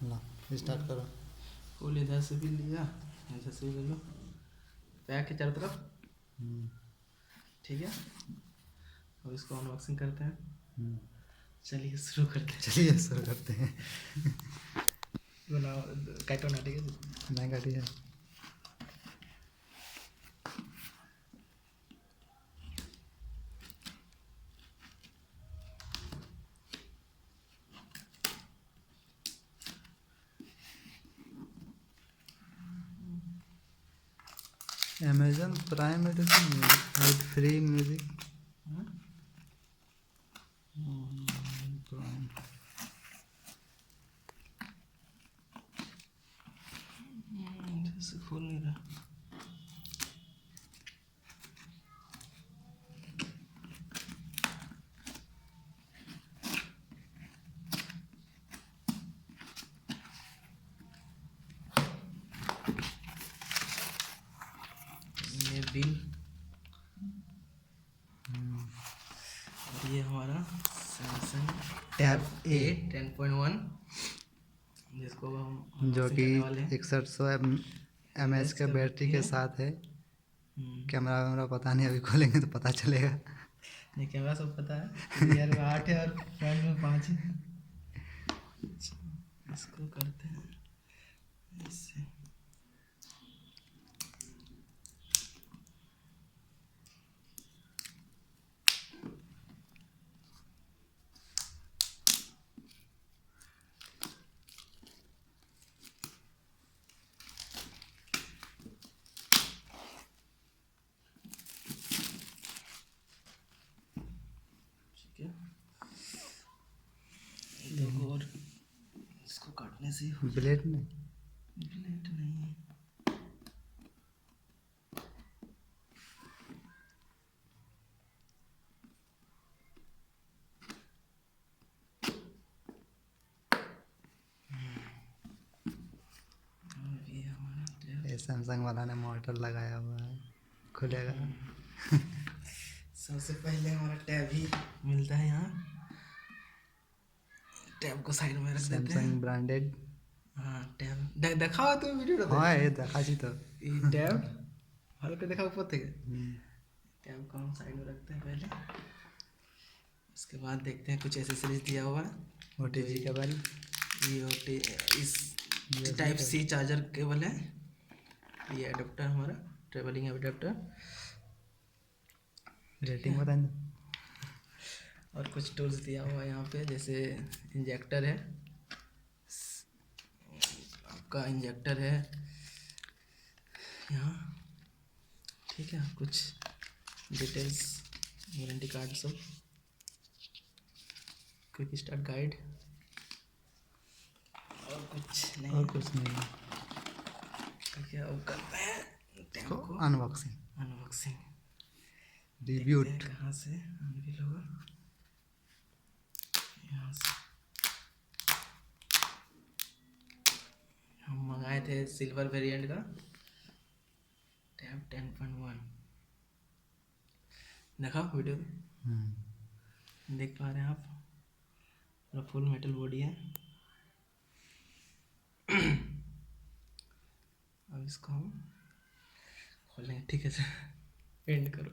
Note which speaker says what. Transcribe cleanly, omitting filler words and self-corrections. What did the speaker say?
Speaker 1: ला start करो।
Speaker 2: Full इधर से भी लिया, इधर से भी ले लो, पैक है चारों तरफ। ठीक है, अब इसको अनबॉक्सिंग करते हैं। चलिए शुरू करते हैं।
Speaker 1: चलिए शुरू करते हैं।
Speaker 2: बनाओ, काटो ना, ठीक है।
Speaker 1: नहीं काटी है। अमेजन प्राइम में तो फ्री म्यूजिक प्राइम।
Speaker 2: जैसे खोल नहीं रहा। ये बिल, और ये हमारा सैमसंग
Speaker 1: टैब ए
Speaker 2: 10.1, जिसको हम
Speaker 1: जो
Speaker 2: unboxing
Speaker 1: कि
Speaker 2: करने वाले हैं।
Speaker 1: 6100 mAh के बैटरी के साथ है। कैमरा वैमरा पता नहीं, अभी खोलेंगे तो पता चलेगा।
Speaker 2: नहीं, कैमरा सब पता है, रियर में 8 है और फ्रंट में 5 है। इसको करते हैं इससे। ठीक है, देखो, और इसको काटने से हो
Speaker 1: ब्लेड में
Speaker 2: ब्लेड नहीं है। ये हमारा टैब।
Speaker 1: ये सैमसंग वाला ने मोटर लगाया हुआ है, खुलेगा।
Speaker 2: सबसे पहले हमारा टैब ही मिलता है यहाँ। टैब को साइड में रख देते हैं।
Speaker 1: Samsung branded.
Speaker 2: हाँ, टैब देखाओ तुम वीडियो
Speaker 1: हाँ ये देखा जी तो।
Speaker 2: ये टैब भाলো করে देखाओ ऊपर থেকে। टैब को हम साइड में रखते हैं पहले, उसके बाद देखते हैं कुछ एसेसरीज दिया हुआ है।
Speaker 1: OTG केबल,
Speaker 2: ये इस टाइप सी चार्जर केबल है। ये एडाप्टर हमारा ट्रेवलिंग एडाप्टर,
Speaker 1: रेटिंग बता दो।
Speaker 2: और कुछ टूल्स दिया हुआ है यहाँ पे, जैसे इंजेक्टर है, आपका इंजेक्टर है यहाँ। ठीक है, कुछ डिटेल्स, वारंटी कार्ड सब, क्विक स्टार्ट गाइड, और कुछ नहीं।
Speaker 1: और कुछ नहीं है।
Speaker 2: ठीक है, अब करते हैं टैब को
Speaker 1: अनबॉक्सिंग
Speaker 2: रिव्यूट।
Speaker 1: रिव्यूट।
Speaker 2: कहाँ से अनवील होगा, यहाँ से। हम मंगाए थे सिल्वर वेरिएंट का टैब 10.1। देखा वीडियो, देख पा रहे हैं आप, पूरा फुल मेटल बॉडी है। अब इसको हम खोलेंगे, ठीक है सर, एंड करो।